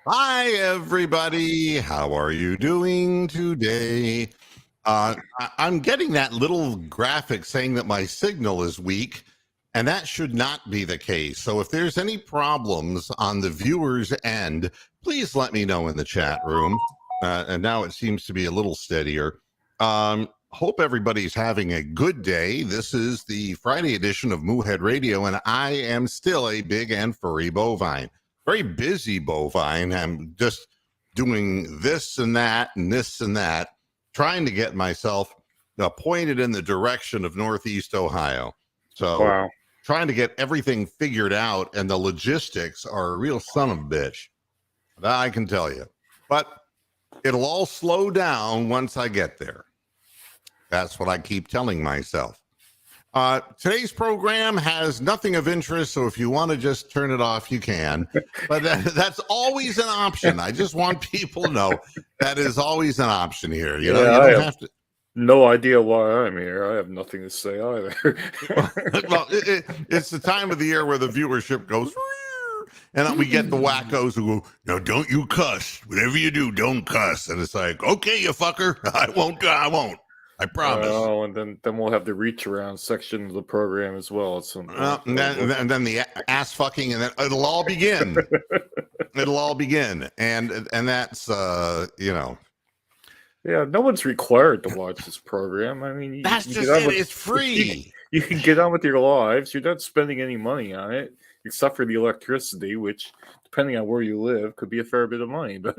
Hi, everybody. How are you doing today? I'm getting that little graphic saying that my signal is weak, and that should not be the case. So if there's any problems on the viewer's end, please let me know in the chat room. And now it seems to be a little steadier. Hope everybody's having a good day. This is the Friday edition of Moohead Radio, and I am still a big and furry bovine. Very busy bovine. I'm just doing this and that and this and that, trying to get myself pointed in the direction of Northeast Ohio. So Wow. trying to get everything figured out, and the logistics are a real son of a bitch. That I can tell you. But it'll all slow down once I get there. That's what I keep telling myself. Today's program has nothing of interest, so if you want to just turn it off, you can. But that's always an option. I just want people to know that is always an option here. You know, you don't have to. No idea why I'm here. I have nothing to say either. Well, it's the time of the year where the viewership goes, and we get the wackos who go, "No, don't you cuss. Whatever you do, don't cuss." And it's like, okay, you fucker, I won't. I promise. Oh, and then we'll have the reach around section of the program as well. And then the ass fucking, and then it'll all begin. It'll all begin, and that's you know. Yeah, no one's required to watch this program. I mean, that's just it. It's free. You can get on with your lives. You're not spending any money on it, except for the electricity, which, depending on where you live, could be a fair bit of money. But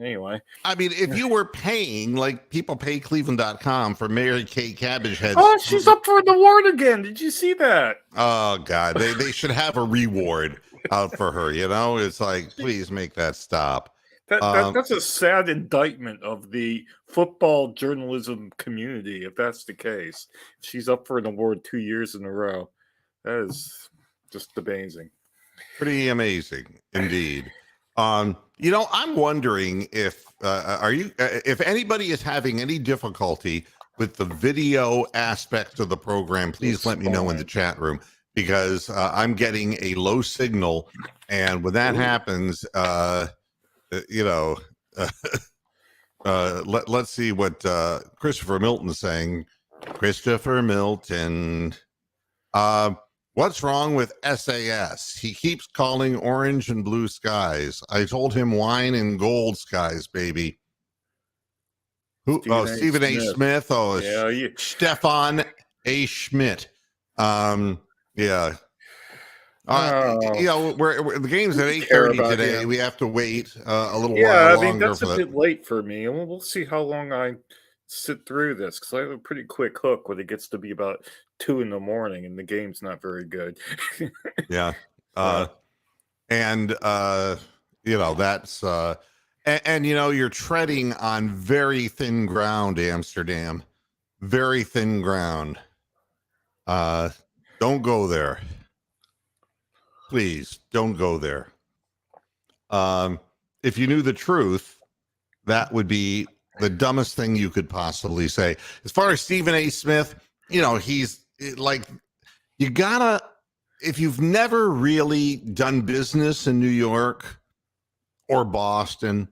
anyway. I mean, if you were paying, like people pay Cleveland.com for Mary Kay Cabbage Head. Oh, she's up for an award again. Did you see that? Oh, God. They should have a reward out for her, you know? It's like, please make that stop. That's a sad indictment of the football journalism community, if that's the case. She's up for an award 2 years in a row. That is just amazing. Pretty amazing, indeed. You know, I'm wondering if if anybody is having any difficulty with the video aspect of the program, please let me know in the chat room, because I'm getting a low signal, and when that happens, you know, let's see what Christopher Milton's saying. Christopher Milton. What's wrong with SAS? He keeps calling orange and blue skies. I told him wine and gold skies, baby. Who? Stephen A. Smith. Oh, yeah, Stefan A. Schmidt. Yeah. You know, we're the game's at 8:30 today. We have to wait a little while longer. Yeah, I mean, that's a bit late for me, and we'll see how long I sit through this, because I have a pretty quick hook when it gets to be about 2 a.m, and the game's not very good. Yeah. And you know, that's and you know, you're treading on very thin ground, Amsterdam. Very thin ground. Don't go there. Please don't go there. If you knew the truth, that would be the dumbest thing you could possibly say. As far as Stephen A. Smith, you know, he's like, you gotta, if you've never really done business in New York or Boston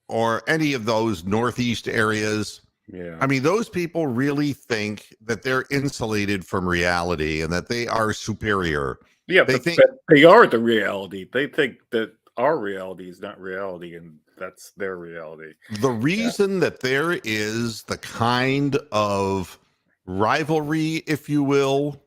or any of those Northeast areas, yeah, I mean, those people really think that they're insulated from reality and that they are superior. Yeah, they think they are the reality. They think that our reality is not reality, and that's their reality. The reason that there is the kind of rivalry, if you will,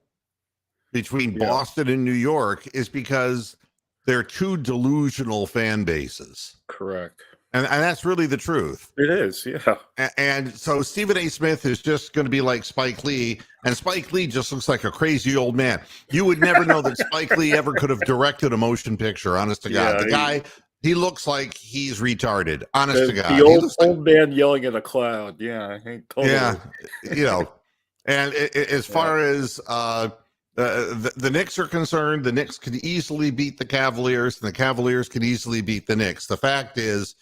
between Boston and New York is because they're two delusional fan bases. Correct. And that's really the truth. It is, yeah. And so Stephen A. Smith is just going to be like Spike Lee, and Spike Lee just looks like a crazy old man. You would never know that Spike Lee ever could have directed a motion picture, honest to God. The guy, he looks like he's retarded, honest to God. The old man yelling at a cloud, yeah. Totally. Yeah, you know. And as far as the Knicks are concerned, the Knicks could easily beat the Cavaliers, and the Cavaliers could easily beat the Knicks. The fact is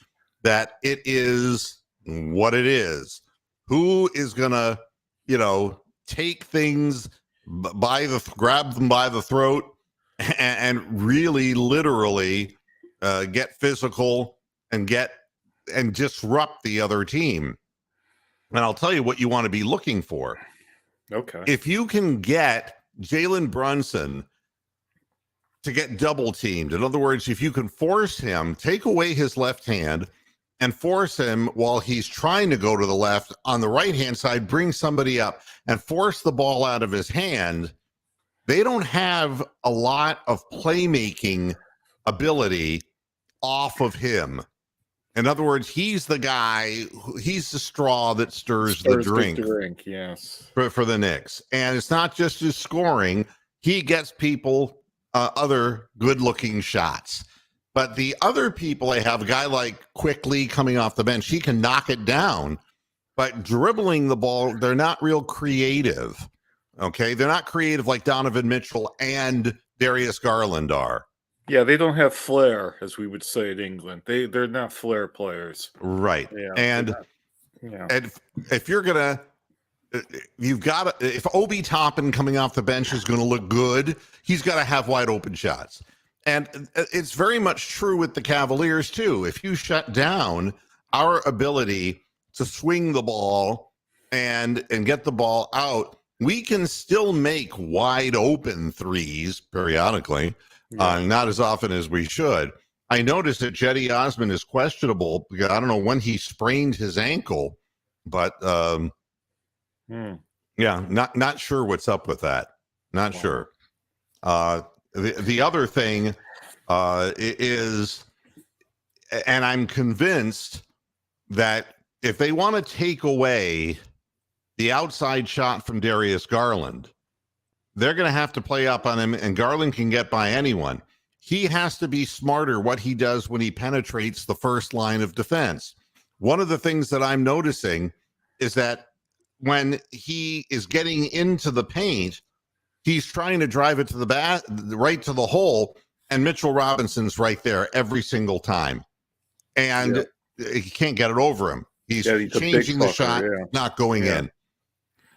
that it is what it is. Who is gonna, you know, take things grab them by the throat and really literally get physical and disrupt the other team. And I'll tell you what you want to be looking for. Okay. If you can get Jalen Brunson to get double teamed, in other words, if you can force him, take away his left hand and force him while he's trying to go to the left on the right hand side, bring somebody up and force the ball out of his hand, they don't have a lot of playmaking ability off of him. In other words, he's the guy, he's the straw that stirs the drink. Yes. For the Knicks. And it's not just his scoring, he gets people other good-looking shots. But the other people they have, a guy like Quickly coming off the bench, he can knock it down. But dribbling the ball, they're not real creative. Okay? They're not creative like Donovan Mitchell and Darius Garland are. Yeah, they don't have flair, as we would say in England. They're not flair players. Right. Yeah, and if you're going to, you've got to, if Obi Toppin coming off the bench is going to look good, he's got to have wide open shots. And it's very much true with the Cavaliers, too. If you shut down our ability to swing the ball and get the ball out, we can still make wide open threes periodically. Not as often as we should. I noticed that Jetty Osman is questionable because I don't know when he sprained his ankle, but not sure what's up with that. Not sure. The other thing is, and I'm convinced that if they want to take away the outside shot from Darius Garland, they're going to have to play up on him, and Garland can get by anyone. He has to be smarter what he does when he penetrates the first line of defense. One of the things that I'm noticing is that when he is getting into the paint, he's trying to drive it to the right to the hole, and Mitchell Robinson's right there every single time. And he can't get it over him. He's changing the shot, not going in.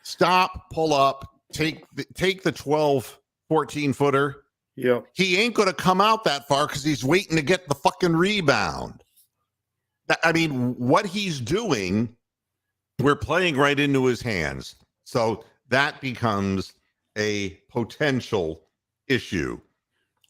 Stop, pull up, take the 12, 14 footer. Yeah. He ain't going to come out that far because he's waiting to get the fucking rebound. I mean, what he's doing, we're playing right into his hands. So that becomes a potential issue.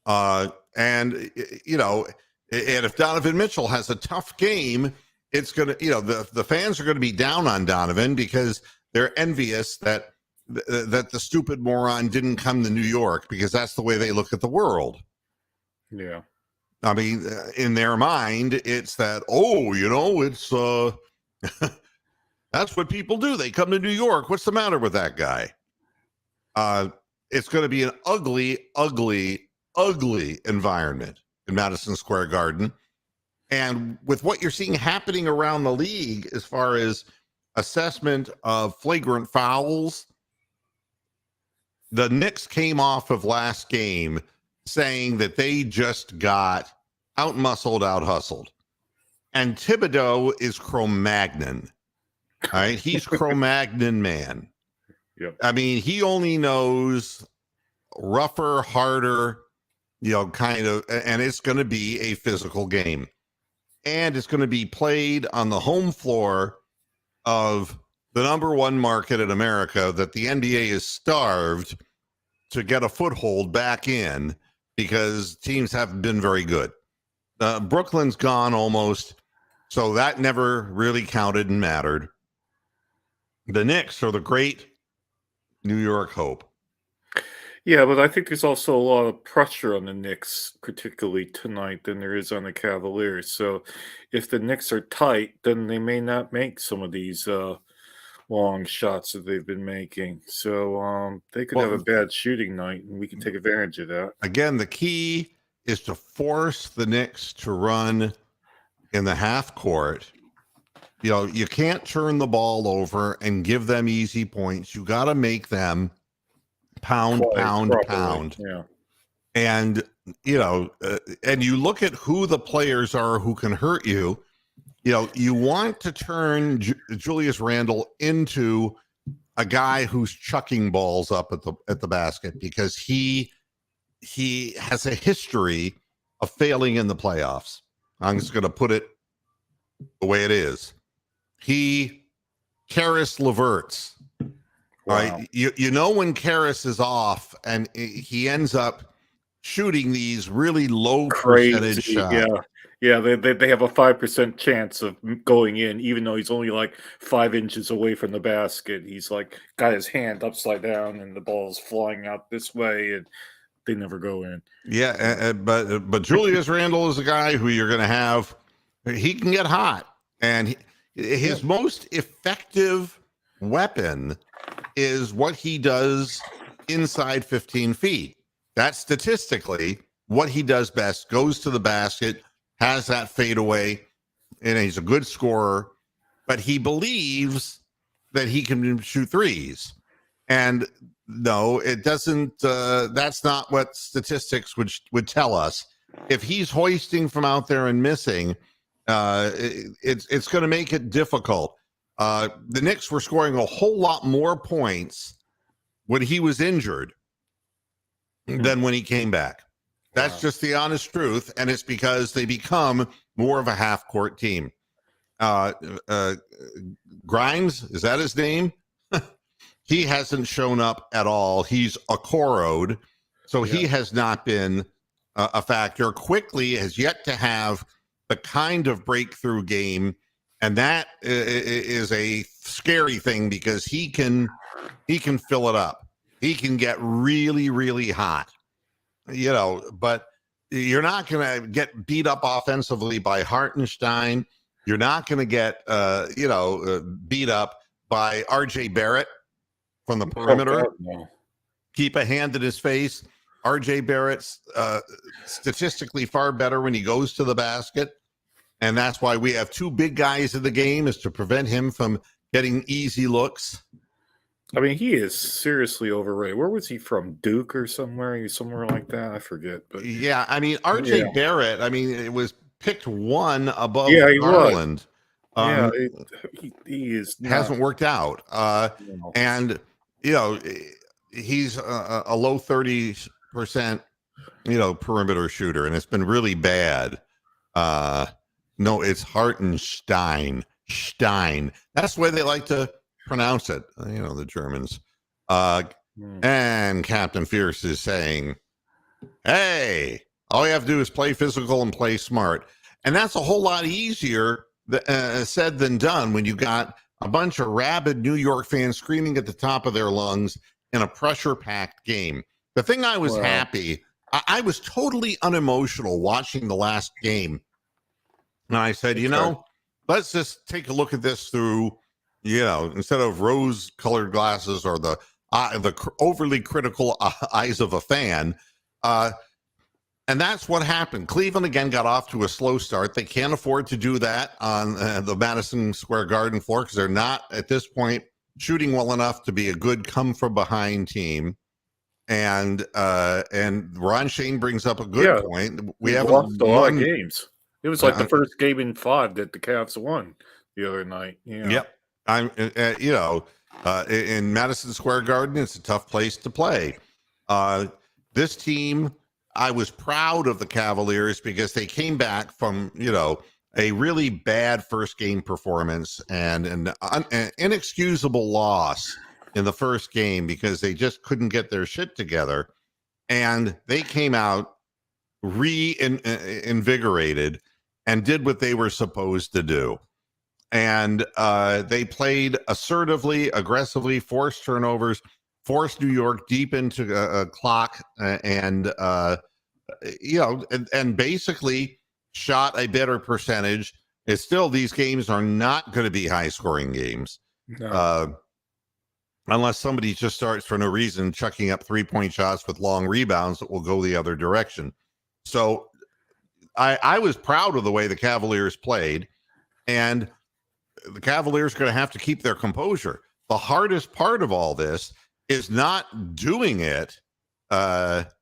And if Donovan Mitchell has a tough game, it's going to, the fans are going to be down on Donovan because they're envious that the stupid moron didn't come to New York, because that's the way they look at the world. Yeah. I mean, in their mind, it's that, it's that's what people do. They come to New York. What's the matter with that guy? It's going to be an ugly, ugly, ugly environment in Madison Square Garden. And with what you're seeing happening around the league as far as assessment of flagrant fouls, the Knicks came off of last game saying that they just got out-muscled, out-hustled. And Thibodeau is Cro-Magnon. All right? He's Cro-Magnon man. Yep. I mean, he only knows rougher, harder, kind of, and it's going to be a physical game. And it's going to be played on the home floor of the number one market in America that the NBA is starved to get a foothold back in because teams haven't been very good. Brooklyn's gone almost, so that never really counted and mattered. The Knicks are the great New York hope. Yeah, but I think there's also a lot of pressure on the Knicks, particularly tonight, than there is on the Cavaliers. So if the Knicks are tight, then they may not make some of these long shots that they've been making. So they could have a bad shooting night, and we can take advantage of that. Again, the key is to force the Knicks to run in the half court. You can't turn the ball over and give them easy points. You got to make them pound. Yeah. And, and you look at who the players are who can hurt you. You want to turn Julius Randle into a guy who's chucking balls up at the basket, because he has a history of failing in the playoffs. I'm just going to put it the way it is. He Karis Leverts. All Wow. right, you know when Karis is off and he ends up shooting these really low percentage Crazy. shots. Yeah. Yeah, they have a 5% chance of going in, even though he's only like 5 inches away from the basket. He's like got his hand upside down, and the ball's flying out this way, and they never go in. Yeah, but Julius Randle is a guy who you're going to have. He can get hot, and his most effective weapon is what he does inside 15 feet. That's statistically what he does best. Goes to the basket, has that fadeaway, and he's a good scorer. But he believes that he can shoot threes, and no, it doesn't. That's not what statistics would tell us. If he's hoisting from out there and missing, it's going to make it difficult. The Knicks were scoring a whole lot more points when he was injured than when he came back. That's just the honest truth, and it's because they become more of a half-court team. Grimes, is that his name? He hasn't shown up at all. He's a Okoro'd, so he has not been a factor. Quickly has yet to have the kind of breakthrough game, and that is a scary thing because he can fill it up. He can get really, really hot, but you're not going to get beat up offensively by Hartenstein. You're not going to get, beat up by R.J. Barrett from the perimeter. Oh, no. Keep a hand in his face. R.J. Barrett's statistically far better when he goes to the basket. And that's why we have two big guys in the game, is to prevent him from getting easy looks. I mean, he is seriously overrated. Where was he from? Duke or somewhere? Somewhere like that? I forget. But yeah, I mean, R.J. Barrett, it was picked one above Garland. He is not, hasn't worked out. And he's a low 30%, perimeter shooter, and it's been really bad. No, it's Hartenstein. That's the way they like to pronounce it. The Germans. And Captain Fierce is saying, hey, all you have to do is play physical and play smart. And that's a whole lot easier said than done when you got a bunch of rabid New York fans screaming at the top of their lungs in a pressure-packed game. The thing I was happy, I was totally unemotional watching the last game. And I said, let's just take a look at this through, instead of rose-colored glasses or the overly critical eyes of a fan. And that's what happened. Cleveland, again, got off to a slow start. They can't afford to do that on the Madison Square Garden floor because they're not, at this point, shooting well enough to be a good come-from-behind team. And Ron Shane brings up a good point. We haven't lost a lot of games. It was like the first game in 5 that the Cavs won the other night. Yep. In Madison Square Garden, it's a tough place to play. This team, I was proud of the Cavaliers because they came back from, a really bad first game performance and an inexcusable loss in the first game because they just couldn't get their shit together. And they came out reinvigorated and did what they were supposed to do. And they played assertively, aggressively, forced turnovers, forced New York deep into a clock, and basically shot a better percentage. It's still, these games are not going to be high scoring games. No. Unless somebody just starts for no reason chucking up 3-point shots with long rebounds that will go the other direction. So I was proud of the way the Cavaliers played, and the Cavaliers are going to have to keep their composure. The hardest part of all this is not doing it, but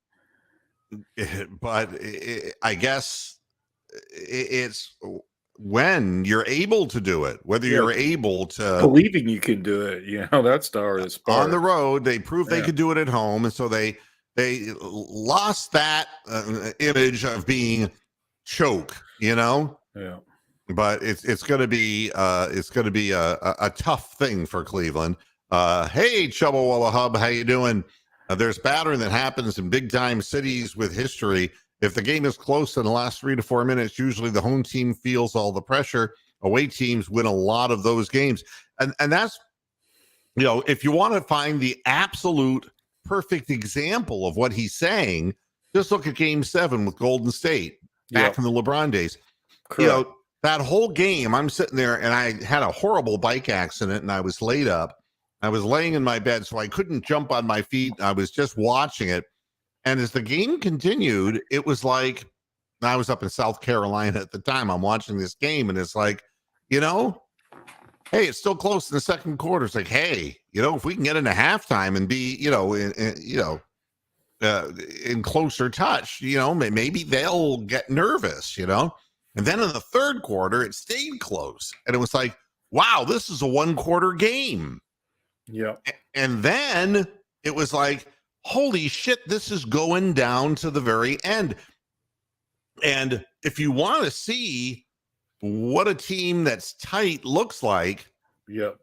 I guess it's when you're able to do it, whether you're able to believing you can do it. That's the hardest part. On the road, they proved they could do it at home, and so they lost that image of being choke. Yeah. but it's going to be a tough thing for Cleveland. Hey, Chubba Wubba Hub, how you doing? There's pattern that happens in big time cities with history. If the game is close in the last 3 to 4 minutes, usually the home team feels all the pressure. Away teams win a lot of those games, and that's, if you want to find the absolute perfect example of what he's saying, just look at Game 7 with Golden State back in the LeBron days. Correct. That whole game, I'm sitting there and I had a horrible bike accident and I was laid up. I was laying in my bed, so I couldn't jump on my feet. I was just watching it. And as the game continued, it was like, I was up in South Carolina at the time. I'm watching this game and it's like, hey, it's still close in the second quarter. It's like, hey, if we can get into halftime and be, in closer touch, maybe they'll get nervous, And then in the third quarter, it stayed close. And it was like, wow, this is a 1 quarter game. Yeah. And then it was like, holy shit, this is going down to the very end. And if you want to see what a team that's tight looks like, you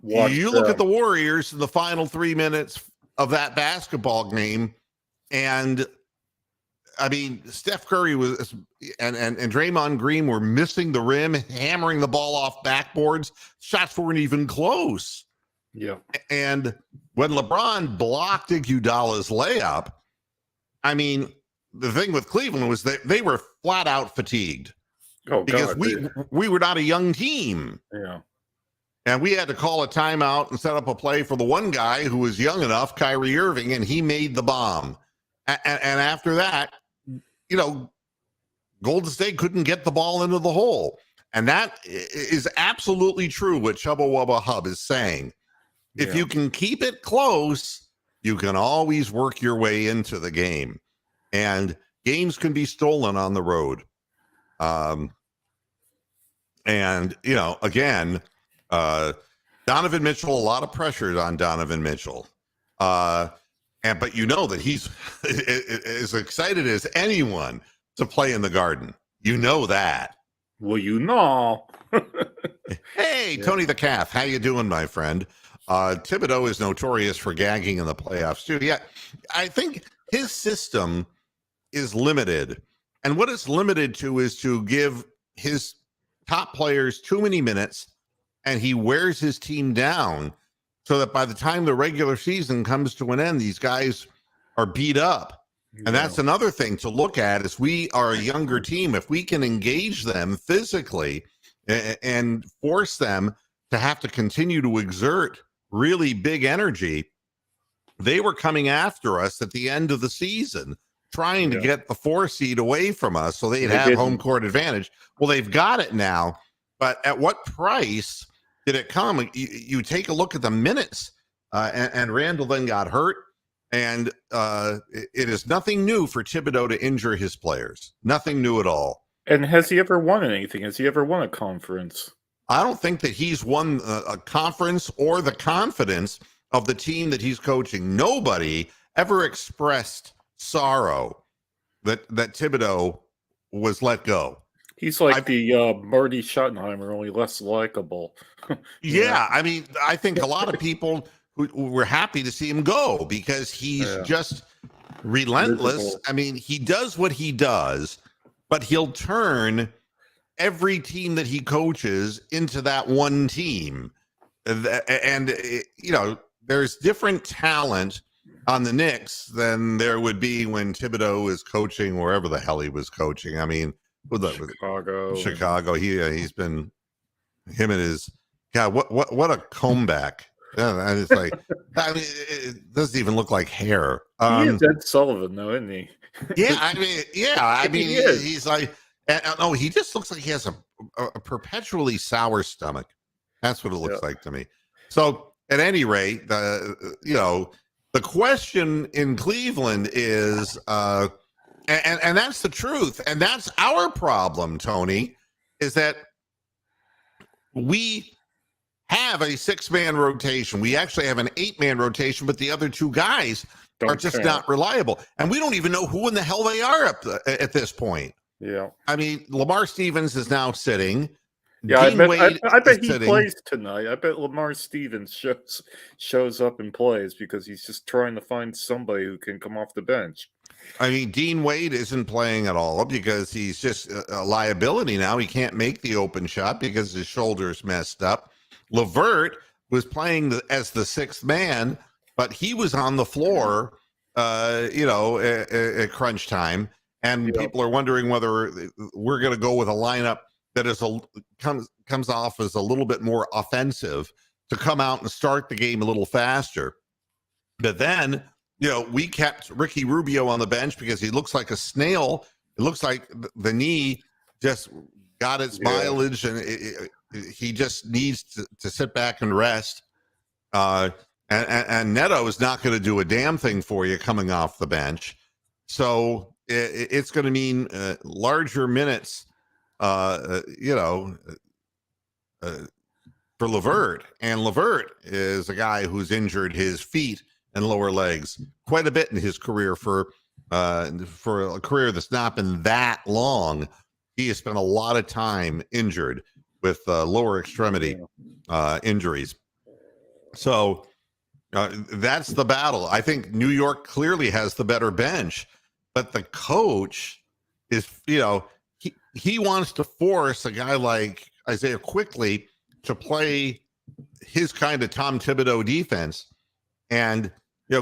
look at the Warriors in the final 3 minutes of that basketball game. And I mean, Steph Curry was and Draymond Green were missing the rim, hammering the ball off backboards. Shots weren't even close. Yeah. And when LeBron blocked Iguodala's layup, I mean, the thing with Cleveland was that they were flat out fatigued. Oh, because God, we were not a young team. Yeah. And we had to call a timeout and set up a play for the one guy who was young enough, Kyrie Irving, and he made the bomb. And after that, Golden State couldn't get the ball into the hole. And that is absolutely true what Chubba Wubba Hub is saying. If you can keep it close, you can always work your way into the game. And games can be stolen on the road. And, again, Donovan Mitchell, a lot of pressure on Donovan Mitchell. But that he's as excited as anyone to play in the Garden. That. Well, Hey, Tony the Calf, how you doing, my friend? Thibodeau is notorious for gagging in the playoffs too. Yeah, I think his system is limited. And what it's limited to is to give his top players too many minutes, and he wears his team down so that by the time the regular season comes to an end, these guys are beat up. And that's another thing to look at is we are a younger team. If we can engage them physically and force them to have to continue to exert really big energy, they were coming after us at the end of the season, trying to get the 4 seed away from us so they'd have home court advantage. Well, they've got it now, but at what price did it come? You take a look at the minutes, and Randall then got hurt, and it is nothing new for Thibodeau to injure his players. Nothing new at all. And has he ever won anything? Has he ever won a conference? I don't think that he's won a conference or the confidence of the team that he's coaching. Nobody ever expressed sorrow that Thibodeau was let go. He's like the Marty Schottenheimer, only less likable. Yeah, I mean, I think a lot of people who were happy to see him go because he's just relentless. Miserable. I mean, he does what he does, but he'll turn every team that he coaches into that one team. And there's different talent on the Knicks than there would be when Thibodeau is coaching wherever the hell he was coaching. I mean, Chicago. He's been him and his God. What a comeback! And it's like, I mean, it doesn't even look like hair. He is Ed Sullivan, though, isn't he? I mean, he's like, he just looks like he has a perpetually sour stomach. That's what it looks like to me. So, at any rate, the question in Cleveland is, and that's the truth, and that's our problem, Tony, is that we have a 6-man rotation. We actually have an 8-man rotation, but the other 2 guys are just not reliable. And we don't even know who in the hell they are at this point. Yeah. I mean, Lamar Stevens is now sitting. Yeah, Dean Wade I is bet he sitting. plays tonight. I bet Lamar Stevens shows up and plays because he's just trying to find somebody who can come off the bench. I mean, Dean Wade isn't playing at all because he's just a liability now. He can't make the open shot because his shoulder's messed up. Levert was playing as the sixth man, but he was on the floor, at crunch time. And Yep. people are wondering whether we're going to go with a lineup that comes off as a little bit more offensive to come out and start the game a little faster. But then, we kept Ricky Rubio on the bench because he looks like a snail. It looks like the knee just got its mileage, and he just needs to sit back and rest. And Neto is not going to do a damn thing for you coming off the bench. So it's going to mean larger minutes, for Levert. And Levert is a guy who's injured his feet and lower legs quite a bit in his career for a career that's not been that long. He has spent a lot of time injured with lower extremity injuries. So that's the battle. I think New York clearly has the better bench, but the coach is, he wants to force a guy like Isaiah Quickly to play his kind of Tom Thibodeau defense. And,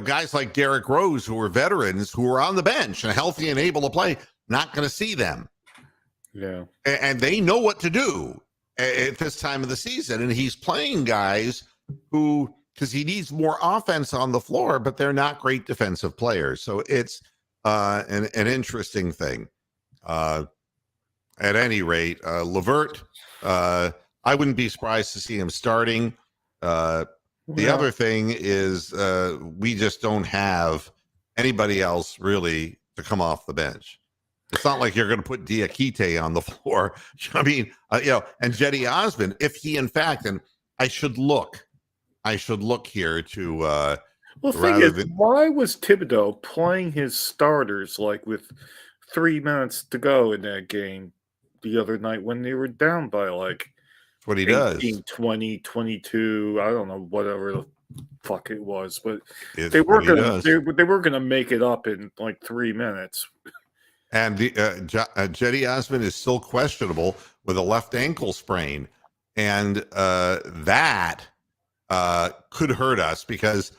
guys like Derrick Rose, who are veterans, who are on the bench and healthy and able to play, not going to see them. Yeah. And they know what to do at this time of the season. And he's playing guys who, because he needs more offense on the floor, but they're not great defensive players. So it's an interesting thing. At any rate, Levert, I wouldn't be surprised to see him starting. The other thing is we just don't have anybody else really to come off the bench. It's not like you're going to put Diakite on the floor. I mean, and Jetty Osmond, if he in fact, and I should look here to. Well, the thing is, why was Thibodeau playing his starters like with 3 minutes to go in that game the other night when they were down by like what he 18, does 20, 22, I don't know, whatever the fuck it was, but it's they weren't gonna make it up in like 3 minutes. And Jetty Osmond is still questionable with a left ankle sprain, and that could hurt us because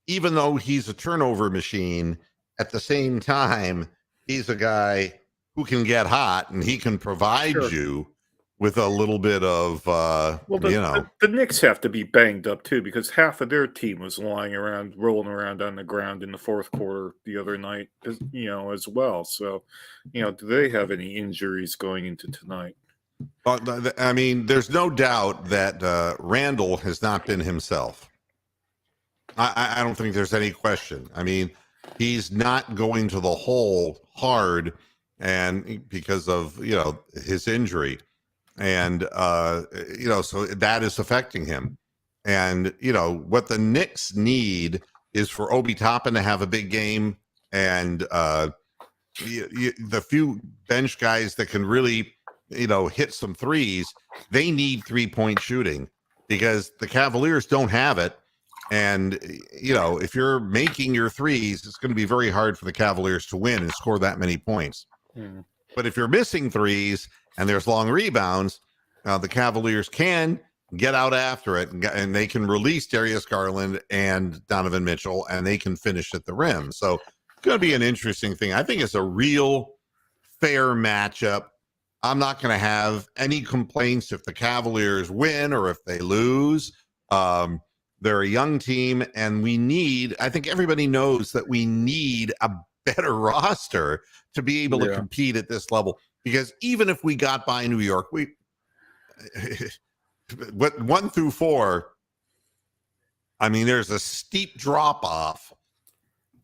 even though he's a turnover machine, at the same time he's a guy who can get hot and he can provide you with a little bit of, the Knicks have to be banged up too because half of their team was rolling around on the ground in the fourth quarter the other night, as well. So, do they have any injuries going into tonight? I mean, there's no doubt that Randall has not been himself. I don't think there's any question. I mean, he's not going to the hole hard, and because of his injury. And, so that is affecting him. And, what the Knicks need is for Obi Toppin to have a big game. And the few bench guys that can really, hit some threes, they need 3-point shooting because the Cavaliers don't have it. And, if you're making your threes, it's going to be very hard for the Cavaliers to win and score that many points. But if you're missing threes and there's long rebounds, the Cavaliers can get out after it and they can release Darius Garland and Donovan Mitchell and they can finish at the rim. So it's going to be an interesting thing. I think it's a real fair matchup. I'm not going to have any complaints if the Cavaliers win or if they lose. They're a young team and I think everybody knows that we need a better roster to be able to compete at this level. Because even if we got by New York, what 1 through 4, I mean, there's a steep drop off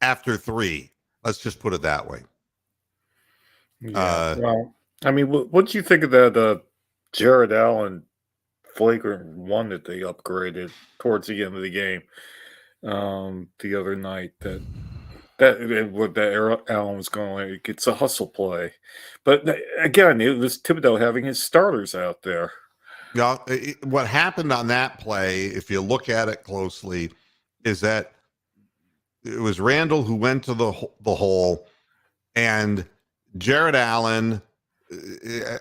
after 3. Let's just put it that way. Well, I mean, what do you think of that Jared Allen flagrant one that they upgraded towards the end of the game the other night? That Allen was going like it's a hustle play, but again, it was Thibodeau having his starters out there. Yeah, what happened on that play, if you look at it closely, is that it was Randall who went to the hole, and Jared Allen.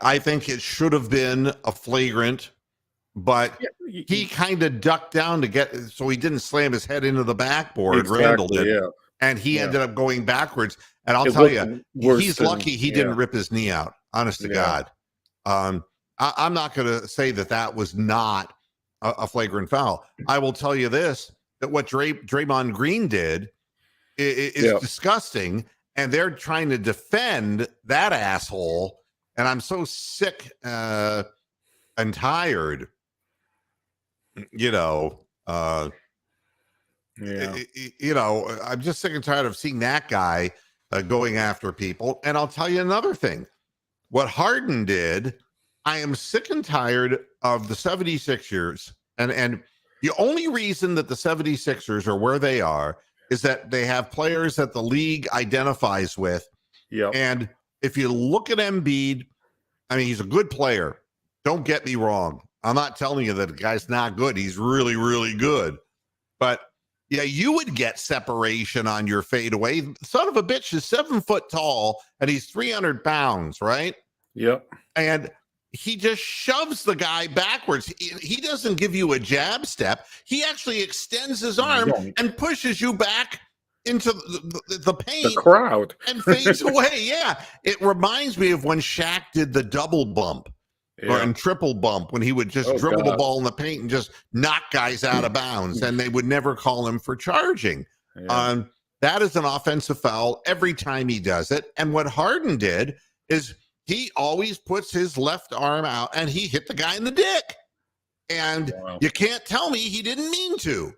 I think it should have been a flagrant, but he kind of ducked down to get so he didn't slam his head into the backboard. Exactly, Randall did, yeah. and he ended up going backwards. And I'll It tell looked you, worse he's than- lucky he didn't rip his knee out. Honest to God. I'm not going to say that was not a flagrant foul. I will tell you this: that what Draymond Green did is disgusting, and they're trying to defend that asshole. And I'm so sick and tired. You know, I'm just sick and tired of seeing that guy going after people. And I'll tell you another thing: what Harden did. I am sick and tired of the 76ers. And the only reason that the 76ers are where they are is that they have players that the league identifies with. Yeah. And if you look at Embiid, I mean, he's a good player. Don't get me wrong. I'm not telling you that the guy's not good. He's really, really good. But yeah, you would get separation on your fadeaway. Son of a bitch is 7 foot tall and he's 300 pounds, right? Yep. And he just shoves the guy backwards. He doesn't give you a jab step. He actually extends his arm and pushes you back into the paint. The crowd. And fades away. Yeah. It reminds me of when Shaq did the double bump and triple bump when he would just dribble the ball in the paint and just knock guys out of bounds. And they would never call him for charging. Yeah. That is an offensive foul every time he does it. And what Harden did is he always puts his left arm out and he hit the guy in the dick. And you can't tell me he didn't mean to.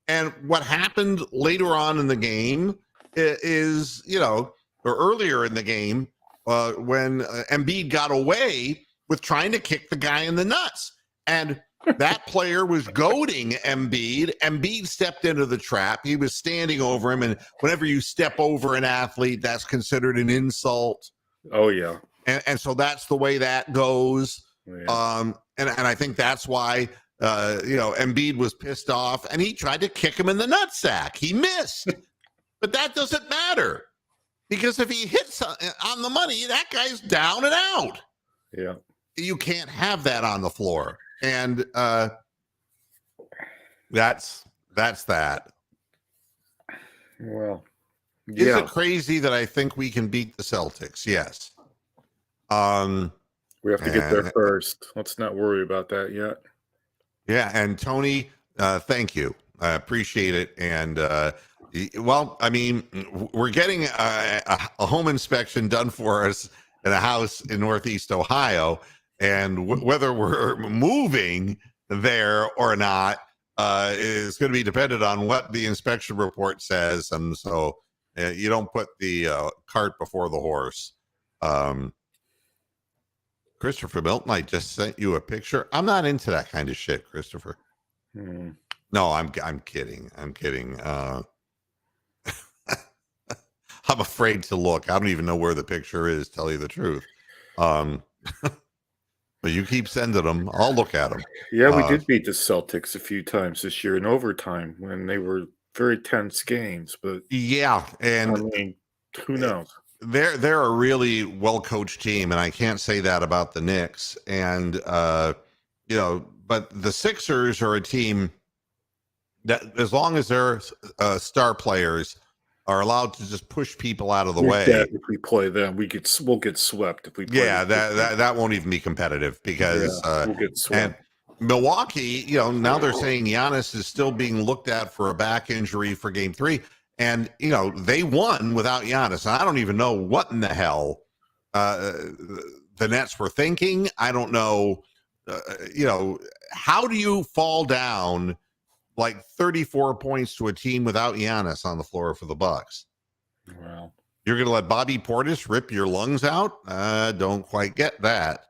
And what happened later on in the game is, or earlier in the game, when Embiid got away with trying to kick the guy in the nuts. And that player was goading Embiid. Embiid stepped into the trap. He was standing over him. And whenever you step over an athlete, that's considered an insult. Oh, yeah. And so that's the way that goes. Yeah. And I think that's why, Embiid was pissed off and he tried to kick him in the nutsack. He missed. But that doesn't matter because if he hits on the money, that guy's down and out. Yeah. You can't have that on the floor. And that's that. Well, Is it crazy that I think we can beat the Celtics? Yes. We have to get there first. Let's not worry about that yet. Yeah, and Tony, thank you. I appreciate it. And we're getting a home inspection done for us in a house in Northeast Ohio, and whether we're moving there or not is going to be dependent on what the inspection report says. And so you don't put the cart before the horse. Christopher Milton, I just sent you a picture. I'm not into that kind of shit, Christopher. No, I'm kidding. I'm kidding. I'm afraid to look. I don't even know where the picture is, tell you the truth. But you keep sending them. I'll look at them. Yeah, we did beat the Celtics a few times this year in overtime when they were very tense games. But yeah, and I mean, who knows? They're a really well-coached team, and I can't say that about the Knicks. And but the Sixers are a team that, as long as their star players are allowed to just push people out of the way, if we play them, we'll get swept if we play. Yeah, that won't even be competitive because we'll get swept. And Milwaukee, now they're saying Giannis is still being looked at for a back injury for Game 3. And, they won without Giannis. And I don't even know what in the hell the Nets were thinking. I don't know, how do you fall down like 34 points to a team without Giannis on the floor for the Bucks? Wow. You're going to let Bobby Portis rip your lungs out? Don't quite get that.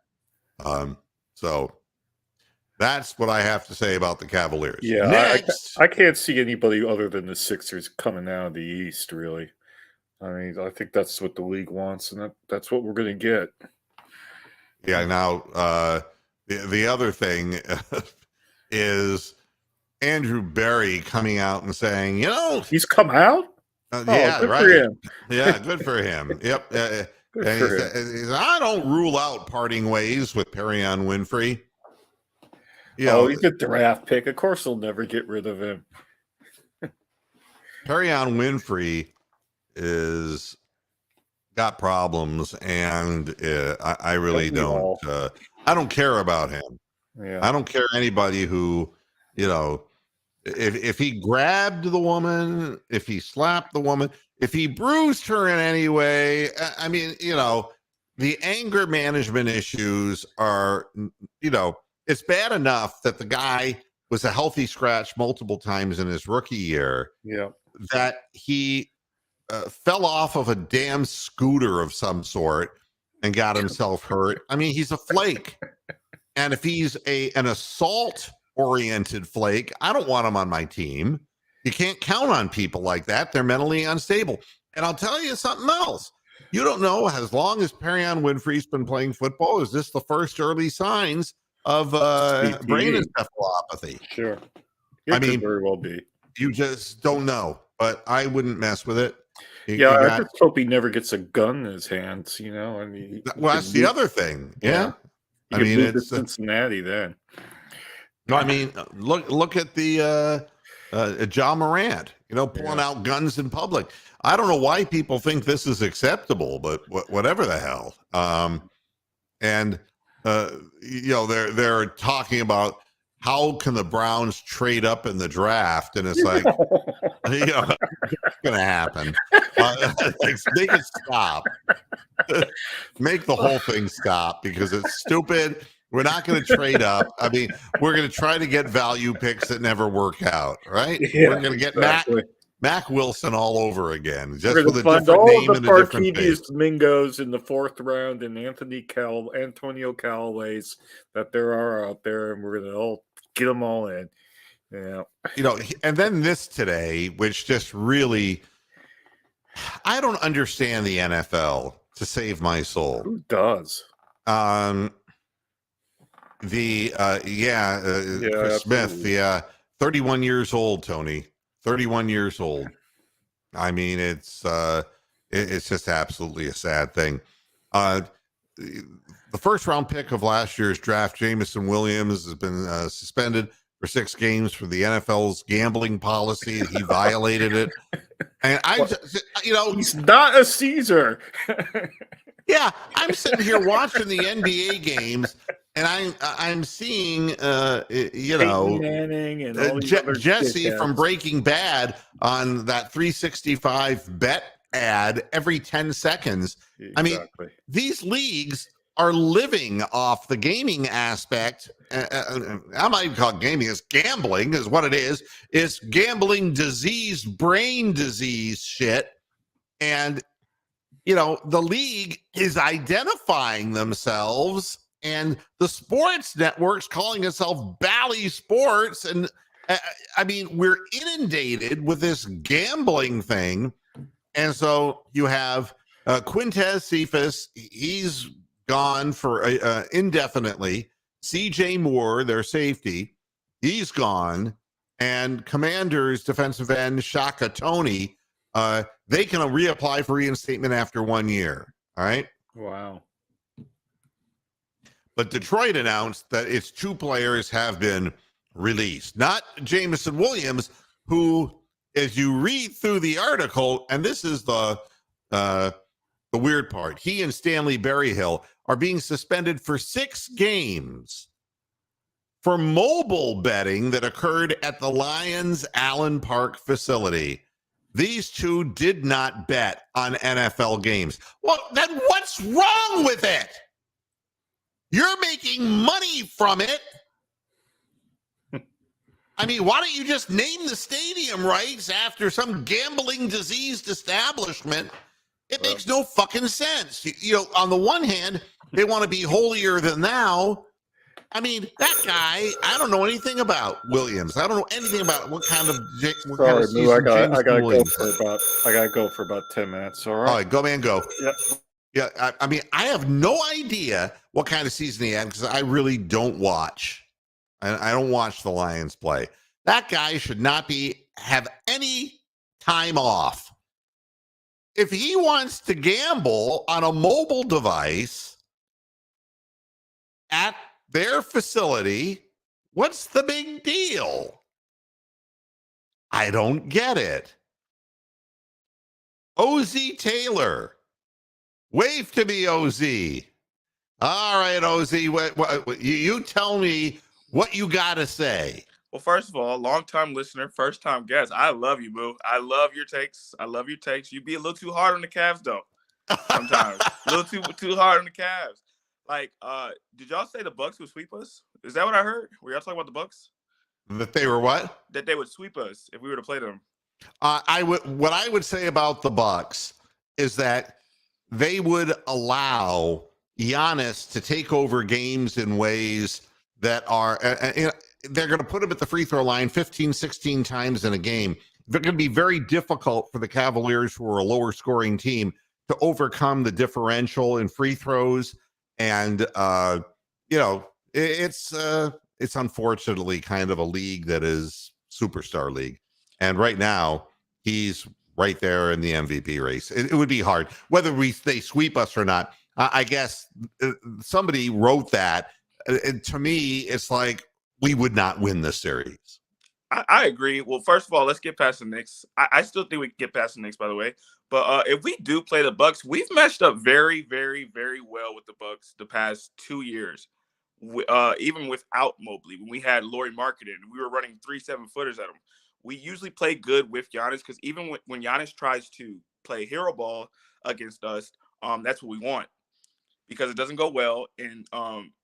So that's what I have to say about the Cavaliers. Yeah, I can't see anybody other than the Sixers coming out of the East, really. I mean, I think that's what the league wants, and that's what we're going to get. Yeah, now the other thing is Andrew Berry coming out and saying, He's come out. yeah, Good for right. him. Yeah, good for him. Yep. Good And for him. he said, I don't rule out parting ways with Perrion Winfrey. He's a draft pick. Of course, they'll never get rid of him. Perrion Winfrey is got problems, and I really don't. I don't care about him. Yeah. I don't care anybody who, if he grabbed the woman, if he slapped the woman, if he bruised her in any way. I mean, the anger management issues are, it's bad enough that the guy was a healthy scratch multiple times in his rookie year. Yeah. That he fell off of a damn scooter of some sort and got himself hurt. I mean, he's a flake. And if he's an assault-oriented flake, I don't want him on my team. You can't count on people like that. They're mentally unstable. And I'll tell you something else. You don't know, as long as Perrion Winfrey's been playing football, is this the first early signs of brain encephalopathy? Sure. It could very well be. You just don't know. But I wouldn't mess with it. I just hope he never gets a gun in his hands, I mean, that's the other thing. Yeah. I mean, it's Cincinnati then. No, I mean, look at the John Morant, pulling out guns in public. I don't know why people think this is acceptable, but whatever the hell. They're talking about how can the Browns trade up in the draft, and it's like, it's going to happen. Make it stop. Make the whole thing stop because it's stupid. We're not going to trade up. I mean, we're going to try to get value picks that never work out, right? Yeah, we're going to get Mac Wilson all over again, just with a different name and a different face. Mingos in the 4th round and Antonio Callaways that there are out there, and we're going to all get them all in. Yeah. And then this today, which just really, I don't understand the NFL, to save my soul. Who does? Chris Smith, 31 years old, Tony. 31 years old. I mean, it's just absolutely a sad thing. The first round pick of last year's draft, Jameson Williams, has been suspended for 6 games for the NFL's gambling policy. He violated it. And he's not a Caesar. Yeah, I'm sitting here watching the NBA games, and I'm seeing Peyton Manning and all these other Jesse from Breaking Bad on that 365 bet ad every 10 seconds. Exactly. I mean, these leagues are living off the gaming aspect. I might even call it gaming. It's gambling is what it is. It's gambling disease, brain disease shit. And, the league is identifying themselves, and the sports network's calling itself Bally Sports. And I mean, we're inundated with this gambling thing. And so you have Quintez Cephas. He's gone for indefinitely. CJ Moore, their safety, he's gone. And Commanders defensive end Shaka Toney, they can reapply for reinstatement after 1 year. All right. Wow. But Detroit announced that its 2 players have been released. Not Jameson Williams, who, as you read through the article, and this is the weird part, he and Stanley Berryhill are being suspended for 6 games for mobile betting that occurred at the Lions Allen Park facility. These 2 did not bet on NFL games. Well, then what's wrong with it? You're making money from it. I mean, why don't you just name the stadium rights after some gambling diseased establishment? It makes no fucking sense. On the one hand, they want to be holier than thou. I mean, that guy, I don't know anything about Williams. I don't know anything about what kind of season I gotta go for about 10 minutes. All right. All right, go man, go. Yep. Yeah, I mean, I have no idea what kind of season he had because I really don't watch. I don't watch the Lions play. That guy should not have any time off. If he wants to gamble on a mobile device at their facility, what's the big deal? I don't get it. OZ Taylor, wave to me, OZ. All right, OZ, you tell me what you got to say. Well, first of all, long-time listener, first-time guest. I love you, boo. I love your takes. You be a little too hard on the Cavs, though. Sometimes a little too hard on the Cavs. Like, did y'all say the Bucks would sweep us? Is that what I heard? Were y'all talking about the Bucks? That they were what? That they would sweep us if we were to play them. What I would say about the Bucks is that they would allow Giannis to take over games in ways that are, they're going to put him at the free throw line 15, 16 times in a game. They're going to be very difficult for the Cavaliers, who are a lower scoring team, to overcome the differential in free throws. And, it's unfortunately kind of a league that is superstar league. And right now he's right there in the MVP race. It would be hard whether they sweep us or not. I guess somebody wrote that. To me, it's like we would not win this series. I agree. Well, first of all, let's get past the Knicks. I still think we can get past the Knicks, by the way. But if we do play the Bucks, we've matched up very, very, very well with the Bucks the past 2 years. Even without Mobley, when we had Lauri Markkanen, we were running 3 7-footers at him. We usually play good with Giannis because even when Giannis tries to play hero ball against us, that's what we want, because it doesn't go well, and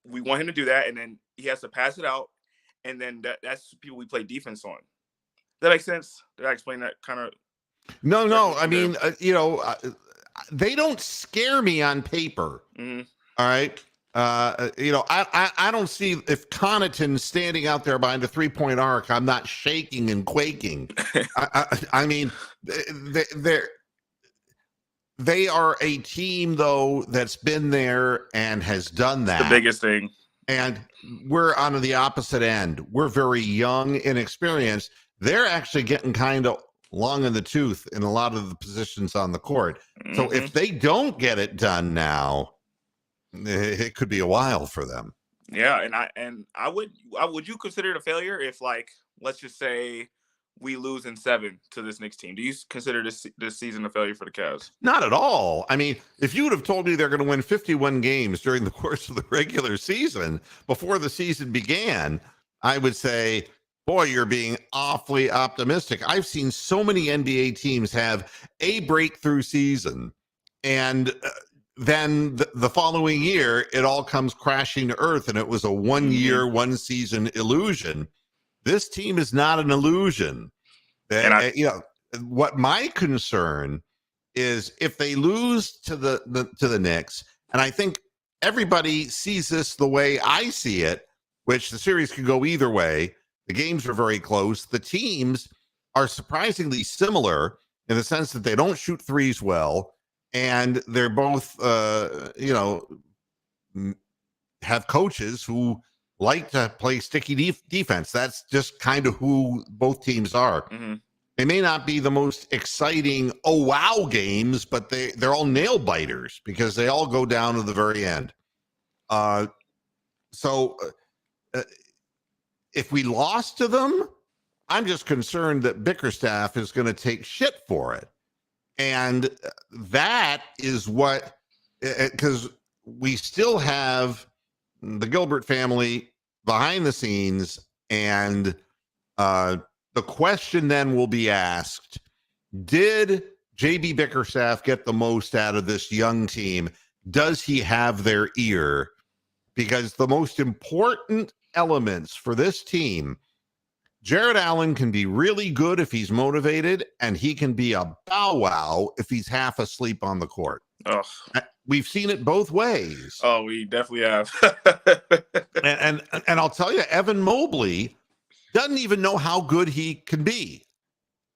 we want him to do that, and then he has to pass it out, and then that's people we play defense on. Does that make sense? Did I explain that kind of? No. I mean, they don't scare me on paper. Mm-hmm. All right. I don't see, if Connaughton's standing out there behind a 3-point arc, I'm not shaking and quaking. I mean, they are a team, though, that's been there and has done that. The biggest thing. And we're on the opposite end. We're very young, inexperienced. They're actually getting kind of long in the tooth in a lot of the positions on the court. Mm-hmm. So if they don't get it done now, it could be a while for them. Yeah, and I would you consider it a failure if, like, let's just say we lose in 7 to this Knicks team? Do you consider this season a failure for the Cavs? Not at all. I mean, if you would have told me they're going to win 51 games during the course of the regular season before the season began, I would say, boy, you're being awfully optimistic. I've seen so many NBA teams have a breakthrough season, and then the following year, it all comes crashing to earth, and it was a 1 year, 1 season illusion. This team is not an illusion. And what my concern is, if they lose to the Knicks, and I think everybody sees this the way I see it, which the series could go either way. The games are very close. The teams are surprisingly similar in the sense that they don't shoot threes well. And they're both, have coaches who like to play sticky defense. That's just kind of who both teams are. Mm-hmm. They may not be the most exciting, oh, wow games, but they're all nail biters because they all go down to the very end. So if we lost to them, I'm just concerned that Bickerstaff is going to take shit for it. And that is what, because we still have the Gilbert family behind the scenes, and the question then will be asked, did JB Bickerstaff get the most out of this young team? Does he have their ear? Because the most important elements for this team, Jared Allen can be really good if he's motivated, and he can be a bow wow if he's half asleep on the court. Oh. We've seen it both ways. Oh, we definitely have. and I'll tell you, Evan Mobley doesn't even know how good he can be.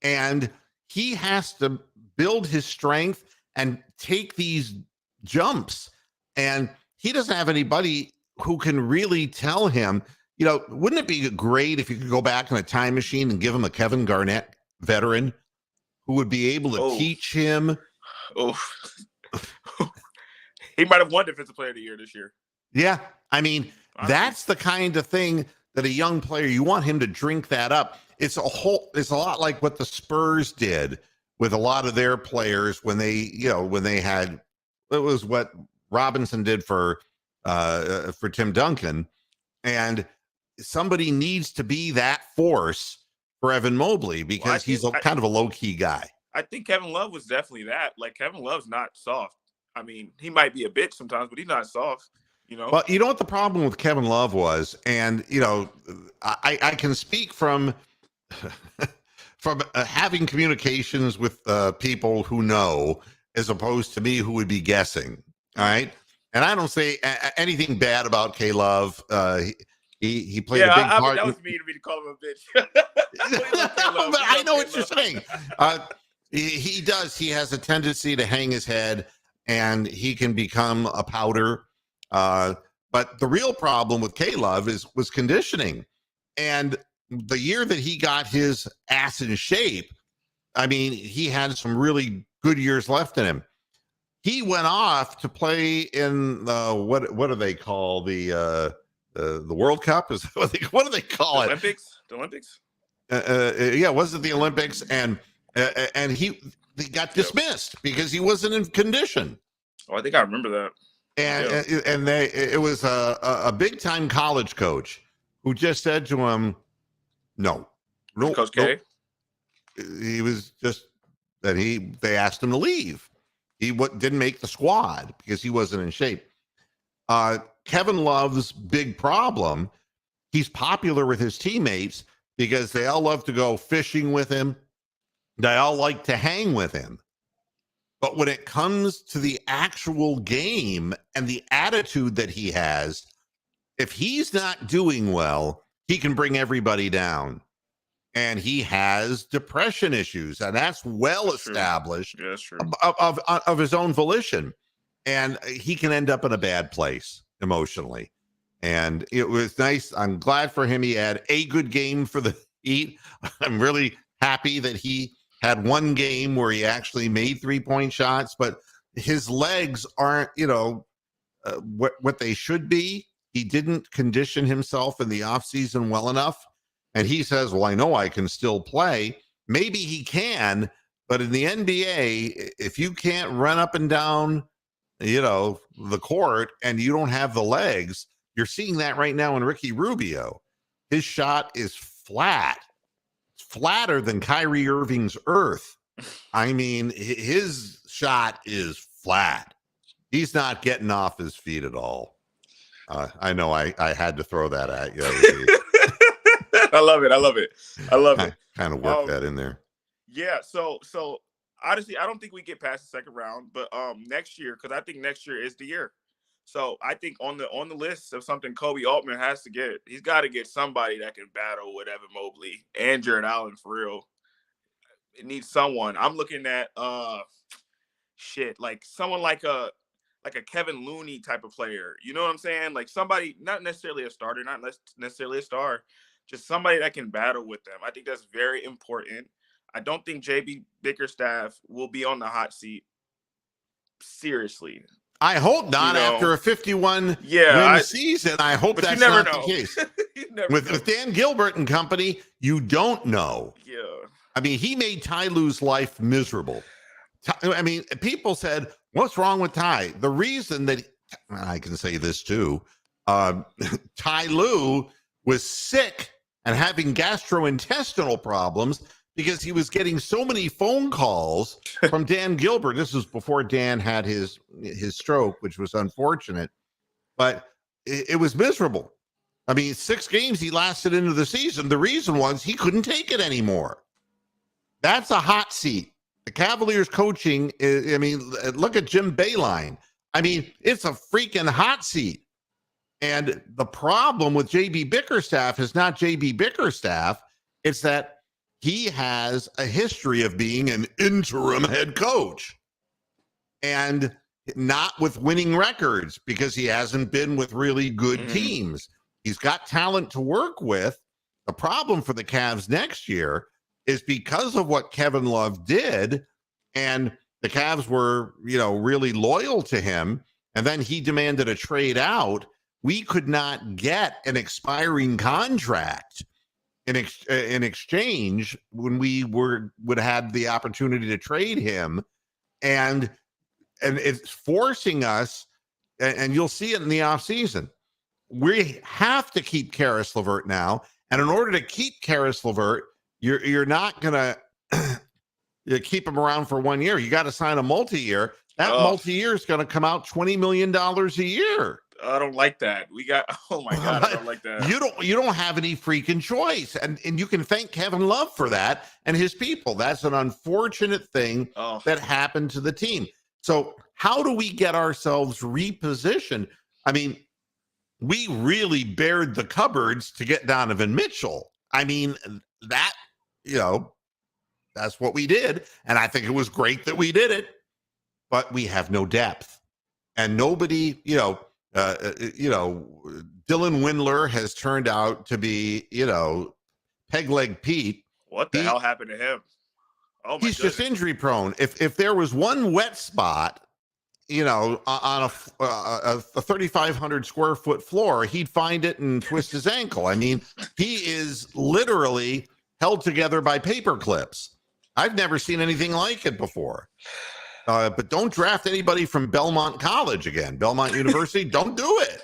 And he has to build his strength and take these jumps. And he doesn't have anybody who can really tell him, wouldn't it be great if you could go back in a time machine and give him a Kevin Garnett veteran who would be able to teach him? Oh, he might have won Defensive Player of the Year this year. Yeah. I mean, that's the kind of thing that a young player, you want him to drink that up. It's a lot like what the Spurs did with a lot of their players when they had, it was what Robinson did for Tim Duncan. And somebody needs to be that force for Evan Mobley because he's kind of a low-key guy. I think Kevin Love was definitely that. Like, Kevin Love's not soft. I mean, he might be a bitch sometimes, but he's not soft. Well, you know what the problem with Kevin Love was, and I can speak from having communications with people who know, as opposed to me who would be guessing. All right, and I don't say anything bad about K Love. He played a big part. That was mean of me to call him a bitch. But I know what you're saying. He does. He has a tendency to hang his head, and he can become a powder. But the real problem with K-Love was conditioning. And the year that he got his ass in shape, I mean, he had some really good years left in him. He went off to play in what do they call the World Cup? Is what do they call it? The Olympics. Yeah, was it the Olympics? And he got dismissed because he wasn't in condition. Oh, I think I remember that. And it was a big time college coach who just said to him, "No, Coach K." He was just that they asked him to leave. He didn't make the squad because he wasn't in shape. Kevin Love's big problem, he's popular with his teammates because they all love to go fishing with him. They all like to hang with him. But when it comes to the actual game and the attitude that he has, if he's not doing well, he can bring everybody down. And he has depression issues, and that's well established of his own volition. And he can end up in a bad place emotionally. And it was nice. I'm glad for him. He had a good game for the Heat. I'm really happy that he had one game where he actually made 3-point shots, but his legs aren't, what they should be. He didn't condition himself in the offseason well enough. And he says, well, I know I can still play. Maybe he can, but in the NBA, if you can't run up and down, the court and you don't have the legs, you're seeing that right now in Ricky Rubio. His shot is flat. Flatter than Kyrie Irving's earth. I mean, his shot is flat. He's not getting off his feet at all. I know I had to throw that at you. I love it. Kind of work that in there. Yeah. So honestly, I don't think we get past the second round, but next year, because I think next year is the year. So I think on the list of something Kobe Altman has to get, he's got to get somebody that can battle with Evan Mobley and Jared Allen for real. It needs someone. I'm looking at like someone like a Kevin Looney type of player. You know what I'm saying? Like somebody, not necessarily a starter, not necessarily a star, just somebody that can battle with them. I think that's very important. I don't think JB Bickerstaff will be on the hot seat. Seriously. I hope not. After a 51 win season. I hope that's not the case. With Dan Gilbert and company, you don't know. Yeah. I mean, he made Ty Lue's life miserable. I mean, people said, what's wrong with Ty? The reason that, I can say this too, Ty Lue was sick and having gastrointestinal problems because he was getting so many phone calls from Dan Gilbert. This was before Dan had his stroke, which was unfortunate, but it was miserable. I mean, 6 games he lasted into the season. The reason was he couldn't take it anymore. That's a hot seat. The Cavaliers coaching, I mean, look at Jim Boeheim. I mean, it's a freaking hot seat. And the problem with JB Bickerstaff is not JB Bickerstaff. It's that he has a history of being an interim head coach. And not with winning records because he hasn't been with really good teams. He's got talent to work with. The problem for the Cavs next year is because of what Kevin Love did, and the Cavs were, really loyal to him, and then he demanded a trade out. We could not get an expiring contract in exchange when we would have the opportunity to trade him, and it's forcing us, and you'll see it in the offseason. We have to keep Karis LeVert now, and in order to keep Karis LeVert, you're not gonna keep him around for 1 year. You got to sign a multi-year. That multi-year is going to come out $20 million a year. I don't like that. Oh my God, I don't like that. You don't have any freaking choice. And you can thank Kevin Love for that and his people. That's an unfortunate thing that happened to the team. So how do we get ourselves repositioned? I mean, we really bared the cupboards to get Donovan Mitchell. I mean, that, that's what we did. And I think it was great that we did it, but we have no depth. And nobody, Dylan Windler has turned out to be, Peg Leg Pete. What the hell happened to him? Oh my He's goodness. just injury prone. If there was one wet spot, on a 3,500 square foot floor, he'd find it and twist his ankle. I mean, he is literally held together by paper clips. I've never seen anything like it before. But don't draft anybody from Belmont College again. Belmont University, don't do it.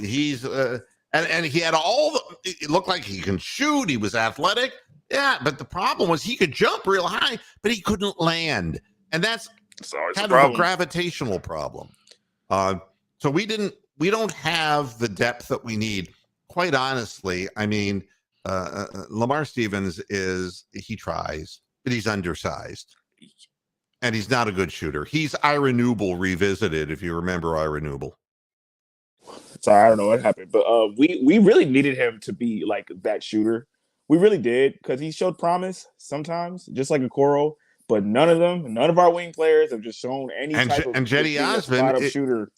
He's and he had it looked like he can shoot. He was athletic. Yeah, but the problem was he could jump real high, but he couldn't land. And that's kind of a gravitational problem. So we don't have the depth that we need. Quite honestly, I mean, Lamar Stevens he tries, but he's undersized. And he's not a good shooter. He's Ira Newble revisited, if you remember Ira Newble. Sorry, I don't know what happened. But we really needed him to be like that shooter. We really did, because he showed promise sometimes, just like Okoro. But none of our wing players have just shown any type of Cedi Osman, shooter.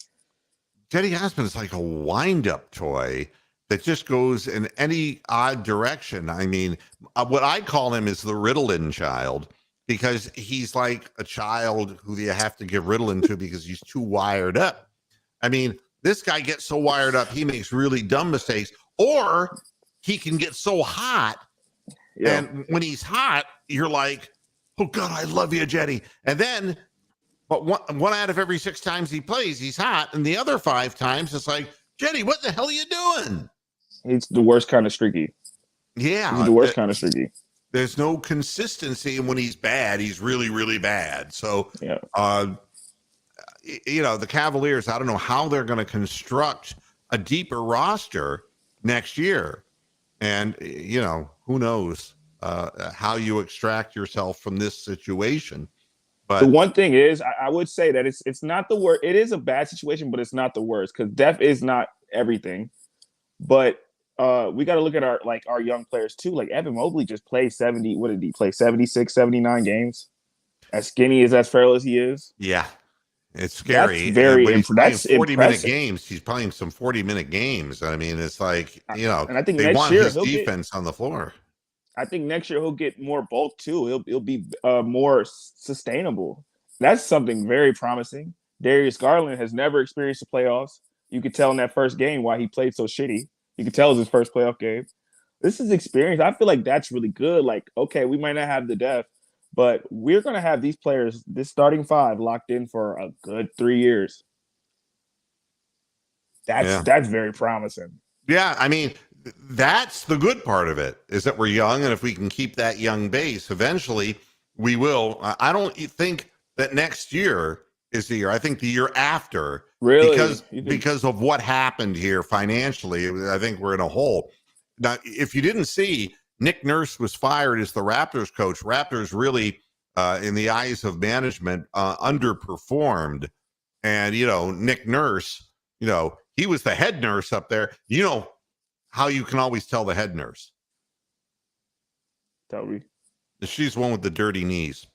Cedi Osman is like a wind-up toy that just goes in any odd direction. I mean, what I call him is the Ritalin child, because he's like a child who you have to give Ritalin to because he's too wired up. I mean, this guy gets so wired up, he makes really dumb mistakes, or he can get so hot. Yeah. And when he's hot, you're like, oh God, I love you, Cedi. And then, but one out of every 6 times he plays, he's hot. And the other 5 times, it's like, Cedi, what the hell are you doing? He's the worst kind of streaky. Yeah. He's the worst kind of streaky. There's no consistency. And when he's bad, he's really, really bad. So, yeah. The Cavaliers, I don't know how they're going to construct a deeper roster next year. And, who knows how you extract yourself from this situation. But the one thing is, I would say that it's not the worst. It is a bad situation, but it's not the worst, because depth is not everything. But we got to look at our young players too. Like Evan Mobley just played 70. What did he play? 76, 79 games. As skinny, as frail as he is. Yeah. It's scary. That's very that's 40-minute impressive. games. He's playing some 40-minute games. I mean, it's like, and I think they next want year his defense on the floor. I think next year he'll get more bulk too. He'll be more sustainable. That's something very promising. Darius Garland has never experienced the playoffs. You could tell in that first game why he played so shitty. You could tell it was his first playoff game. This is experience. I feel like that's really good. Like, okay, we might not have the depth, but we're going to have these players, this starting 5, locked in for a good 3 years. That's very promising. Yeah, I mean, that's the good part of it, is that we're young, and if we can keep that young base, eventually we will. I don't think that next year is the year. I think the year after, really, because of what happened here financially, I think we're in a hole. Now, if you didn't see, Nick Nurse was fired as the Raptors coach. Raptors really, in the eyes of management, underperformed. And, Nick Nurse, he was the head nurse up there. You know how you can always tell the head nurse? Tell me. She's the one with the dirty knees.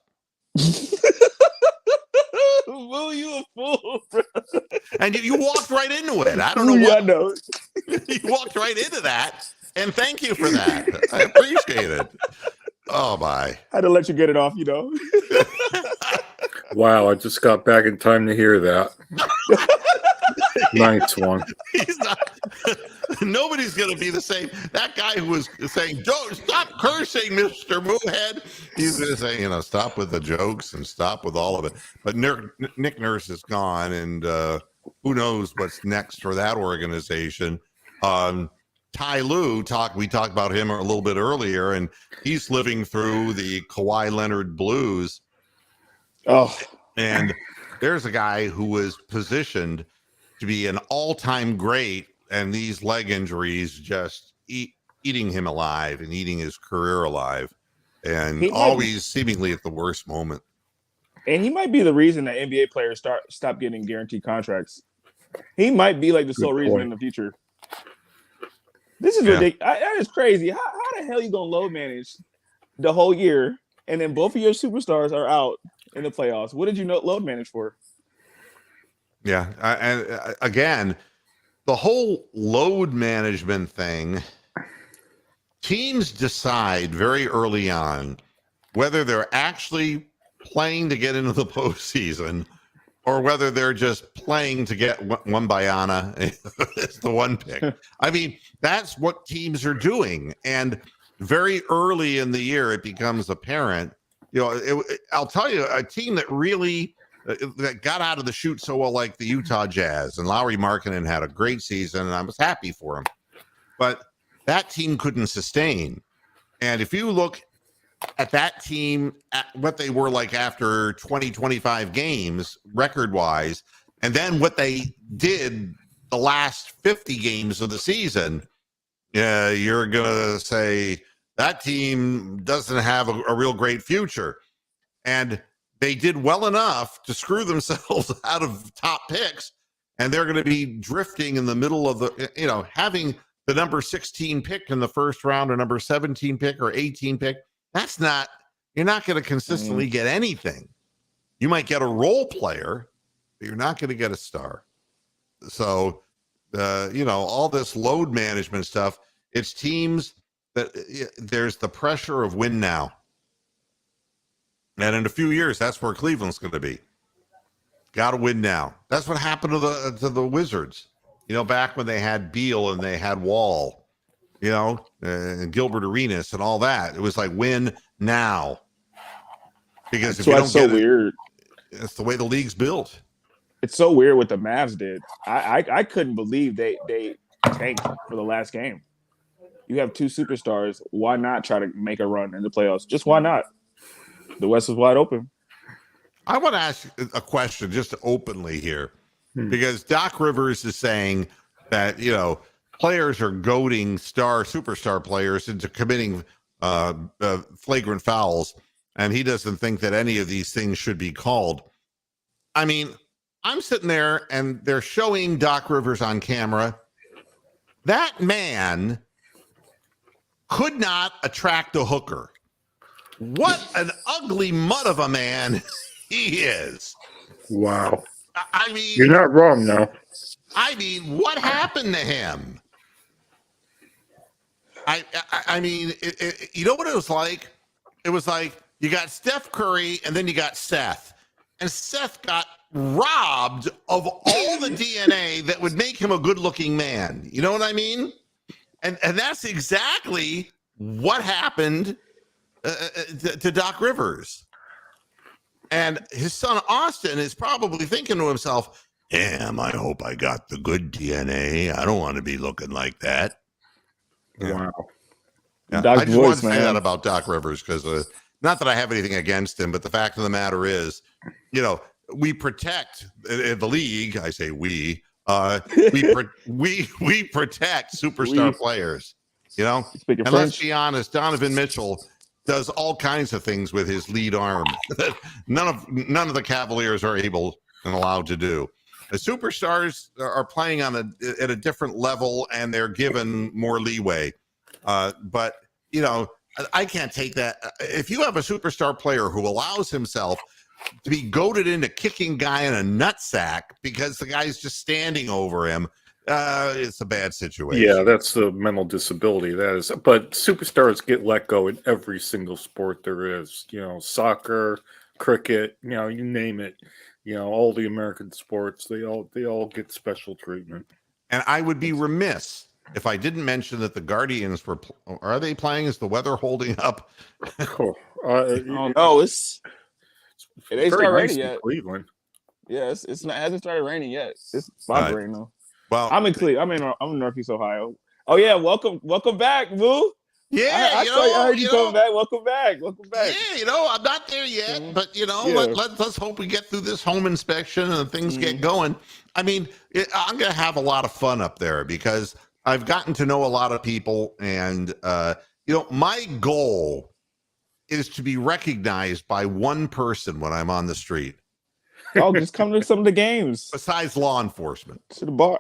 Boo, you a fool, bro. And you walked right into it. I don't know Yeah, I what. know. You walked right into that. And thank you for that. I appreciate it. Oh, my. I had to let you get it off, you know. Wow, I just got back in time to hear that. Nice one. He's not. Nobody's going to be the same. That guy who was saying, "Don't stop cursing, Mr. Moohead," he's going to say, stop with the jokes and stop with all of it. But Nick Nurse is gone, and who knows what's next for that organization. Ty Lue, we talked about him a little bit earlier, and he's living through the Kawhi Leonard blues. Oh, and there's a guy who was positioned to be an all-time great, and these leg injuries just eating him alive and eating his career alive, and always seemingly at the worst moment. And he might be the reason that NBA players stop getting guaranteed contracts. He might be like the sole reason in the future. This is ridiculous. That is crazy. How the hell are you gonna load manage the whole year, and then both of your superstars are out in the playoffs? What did you load manage for? Yeah, and again, the whole load management thing, teams decide very early on whether they're actually playing to get into the postseason or whether they're just playing to get one Bayana. It's the one pick. I mean, that's what teams are doing. And very early in the year, it becomes apparent. I'll tell you, a team that really that got out of the chute so well, like the Utah Jazz, and Lauri Markkanen had a great season, and I was happy for him. But that team couldn't sustain. And if you look at that team, at what they were like after 20, 25 games, record-wise, and then what they did the last 50 games of the season, you're going to say that team doesn't have a real great future. And they did well enough to screw themselves out of top picks, and they're going to be drifting in the middle of the, having the number 16 pick in the first round or number 17 pick or 18 pick. You're not going to consistently get anything. You might get a role player, but you're not going to get a star. So, all this load management stuff, it's teams that there's the pressure of win now. And in a few years, that's where Cleveland's going to be. Got to win now. That's what happened to the Wizards. Back when they had Beal and they had Wall, and Gilbert Arenas and all that. It was like win now. Because if you don't get weird. It's the way the league's built. It's so weird what the Mavs did. I couldn't believe they tanked for the last game. You have two superstars. Why not try to make a run in the playoffs? Just why not? The West is wide open. I want to ask a question just openly here, because Doc Rivers is saying that, players are goading superstar players into committing flagrant fouls, and he doesn't think that any of these things should be called. I mean, I'm sitting there and they're showing Doc Rivers on camera. That man could not attract a hooker. What an ugly mud of a man he is. Wow. I mean, you're not wrong, though. I mean, what happened to him? I mean, you know what it was like? It was like you got Steph Curry and then you got Seth. And Seth got robbed of all the DNA that would make him a good-looking man. You know what I mean? And that's exactly what happened to Doc Rivers. And his son Austin is probably thinking to himself, damn, I hope I got the good DNA. I don't want to be looking like that. Wow. Yeah, I just want to say that about Doc Rivers, because not that I have anything against him, but the fact of the matter is, we protect the league. I say we protect superstar players, and French. let's be honest, Donovan Mitchell does all kinds of things with his lead arm that none of the Cavaliers are able and allowed to do. The superstars are playing at a different level, and they're given more leeway. But I can't take that. If you have a superstar player who allows himself to be goaded into kicking guy in a nutsack because the guy's just standing over him. It's a bad situation. Yeah, that's the mental disability. That is, but superstars get let go in every single sport there is. Soccer, cricket, you name it. All the American sports, they all get special treatment. And I would be remiss if I didn't mention that the Guardians are they playing? Is the weather holding up? Oh, no, it ain't started raining yet. Cleveland. Yeah, it hasn't started raining yet. It's about to rain though. Well, I'm in Cleveland. I'm in Northeast Ohio. Oh yeah, welcome back, Boo. Yeah, I heard you coming back. Welcome back. Yeah, I'm not there yet, but let's hope we get through this home inspection and things get going. I mean, I'm going to have a lot of fun up there because I've gotten to know a lot of people, and my goal is to be recognized by one person when I'm on the street. Oh, just come to some of the games. Besides law enforcement, to the bar.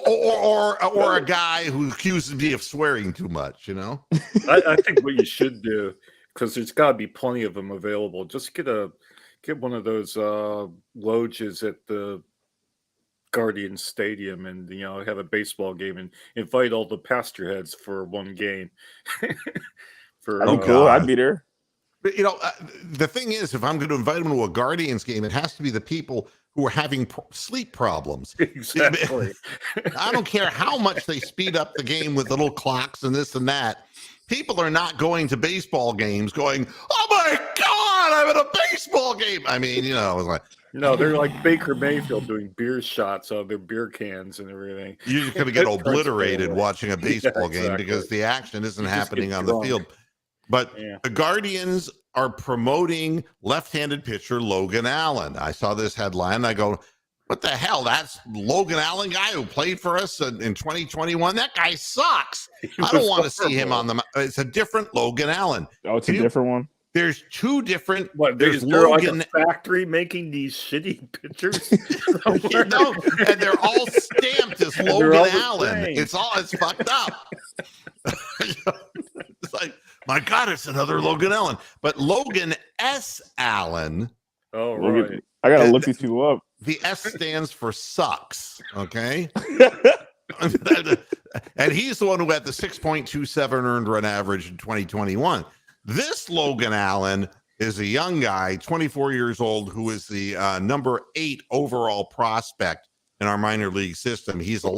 or a guy who accuses me of swearing too much, I think what you should do, because there's got to be plenty of them available, just get one of those loges at the Guardian Stadium and have a baseball game and invite all the pastor heads for one game. Cool. I'd be there. But the thing is, if I'm going to invite them to a Guardians game, it has to be the people who are having sleep problems. Exactly. I don't care how much they speed up the game with little clocks and this and that. People are not going to baseball games going, oh my God, I'm at a baseball game. I mean, it was like. No, they're like Baker Mayfield doing beer shots out of their beer cans and everything. You're just going to get obliterated watching a baseball game because the action isn't happening on the field. But the Guardians are promoting left-handed pitcher Logan Allen. I saw this headline. And I go, what the hell? That's Logan Allen guy who played for us in 2021. That guy sucks. I don't want to see him on the. It's a different Logan Allen. Oh, it's a different one. There's two different. There's Logan like a factory making these shitty pictures, and they're all stamped as Logan Allen. It's fucked up. It's like, my God, it's another Logan Allen, but Logan S. Allen. Oh, right. I gotta look these two up. The S stands for sucks. And he's the one who had the 6.27 earned run average in 2021. This Logan Allen is a young guy, 24 years old, who is the number 8 overall prospect in our minor league system. He's a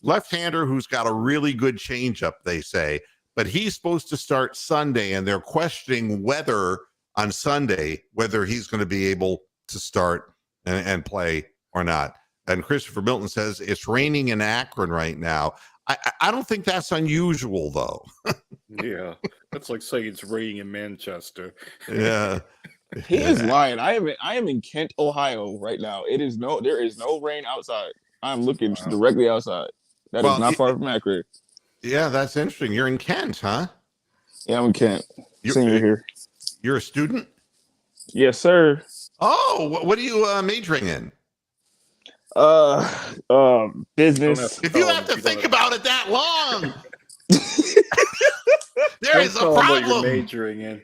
left-hander who's got a really good changeup, they say, but he's supposed to start Sunday, and they're questioning whether he's going to be able to start and play or not. And Christopher Milton says it's raining in Akron right now. I don't think that's unusual, though. Yeah, that's like saying it's raining in Manchester. Yeah, he is lying. I am in Kent, Ohio, right now. There is no rain outside. I'm looking directly outside. That is not far from accurate. Yeah, that's interesting. You're in Kent, huh? Yeah, I'm in Kent. Senior here. You're a student? Yes, sir. Oh, what are you majoring in? Business. If you have to think about it that long, there is a problem. What you're majoring in.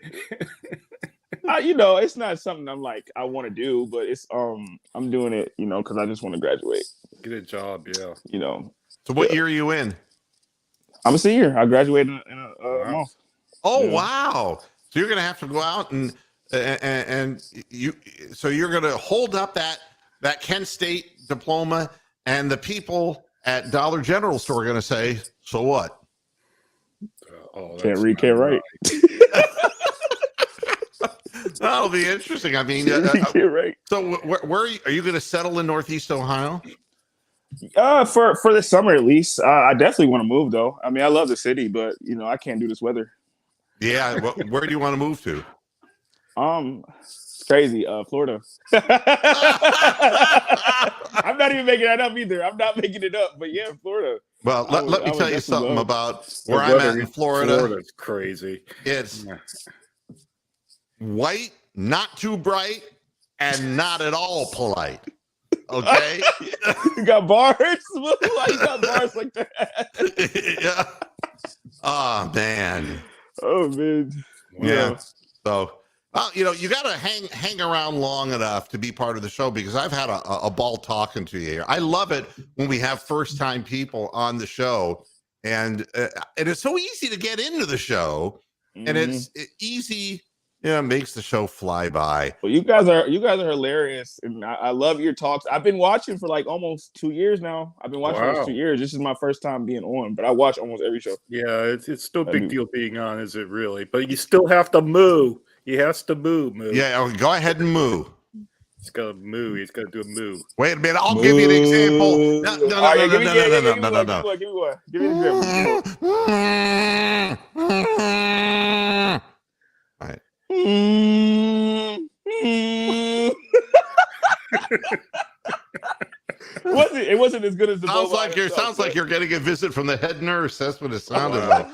It's not something I'm like I want to do, but it's I'm doing it, because I just want to graduate. Get a job, yeah. So what year are you in? I'm a senior. I graduated in a month. Oh wow! So you're gonna have to go out and you. So you're gonna hold up that Kent State diploma, and the people at Dollar General store are going to say, so what? Can't read, can't write. That'll be interesting. I mean, right. So where are you going to settle in Northeast Ohio? For the summer at least. I definitely want to move though. I mean, I love the city, but I can't do this weather. Yeah. Where do you want to move to? It's crazy. Florida. I'm not even making that up either. I'm not making it up, but yeah, Florida. Well, let me tell you something about where I'm at in Florida. Florida's crazy. It's white, not too bright, and not at all polite. Okay? You got bars? Why you got bars like that? Yeah. Oh, man. Oh, man. Yeah. So Well, you got to hang around long enough to be part of the show because I've had a ball talking to you here. I love it when we have first time people on the show, and it's so easy to get into the show, and it's easy. Makes the show fly by. Well, you guys are hilarious, and I love your talks. I've been watching for like almost 2 years now. I've been watching almost 2 years. This is my first time being on, but I watch almost every show. Yeah, it's still a big deal being on, is it really? But you still have to moo. He has to moo. Yeah, go ahead and moo. He's got to moo. He's got to do a moo. Wait a minute. I'll give you an example. No. Give me one. Give me an example. All right. It wasn't as good as the sounds like you're getting a visit from the head nurse. That's what it sounded like.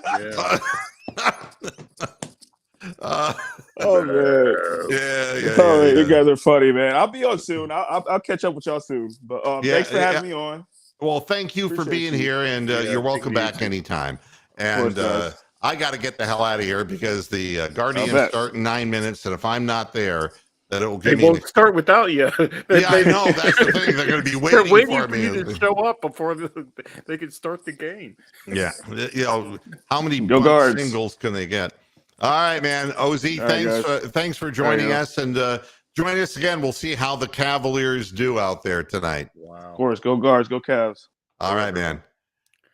Oh man, yeah. You guys are funny, man. I'll be on soon. I'll catch up with y'all soon. But thanks for having me on. Well, thank you for being here, and you're welcome back anytime. And I got to get the hell out of here because the Guardians start in 9 minutes, and if I'm not there, that it will give me. They won't start without you. I know. That's the thing. They're going to be waiting for me to show up before they can start the game. Yeah. How many singles can they get? All right, man. OZ, thanks for joining us, and join us again. We'll see how the Cavaliers do out there tonight. Wow. Of course. Go Guards. Go Cavs. All right, man.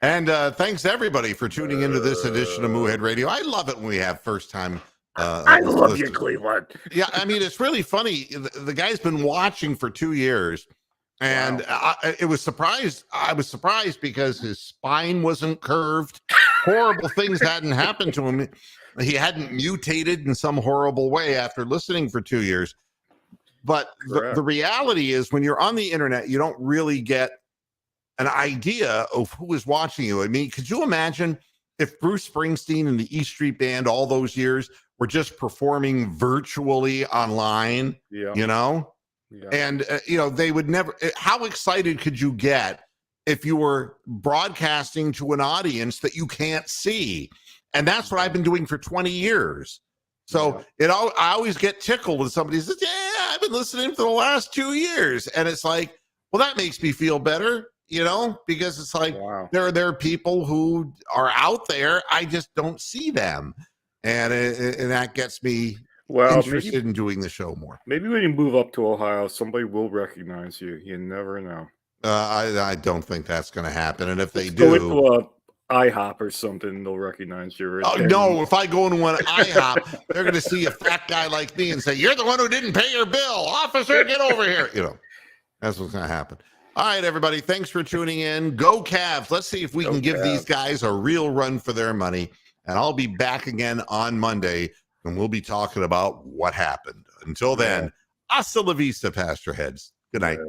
And thanks everybody for tuning into this edition of Moohead Radio. I love it when we have first time. I love you, Cleveland. Yeah, I mean it's really funny. The guy's been watching for 2 years, and I was surprised because his spine wasn't curved. Horrible things hadn't happened to him. He hadn't mutated in some horrible way after listening for 2 years. But the reality is, when you're on the internet, you don't really get an idea of who is watching you. I mean, could you imagine if Bruce Springsteen and the E Street Band all those years were just performing virtually online? And they would never. How excited could you get if you were broadcasting to an audience that you can't see? And that's what I've been doing for 20 years. So I always get tickled when somebody says, "Yeah, I've been listening for the last 2 years," and it's like, well, that makes me feel better. Because it's like there are people who are out there. I just don't see them, and that gets me interested in doing the show more. Maybe when you move up to Ohio, somebody will recognize you. You never know. I don't think that's going to happen, and if they go do, into a IHOP or something, they'll recognize you. No, if I go into an IHOP, they're going to see a fat guy like me and say, "You're the one who didn't pay your bill, officer. Get over here." That's what's going to happen. All right, everybody. Thanks for tuning in. Go Cavs. Let's see if we can give these guys a real run for their money. And I'll be back again on Monday, and we'll be talking about what happened. Until then, hasta la vista, Pastor Heads. Good night.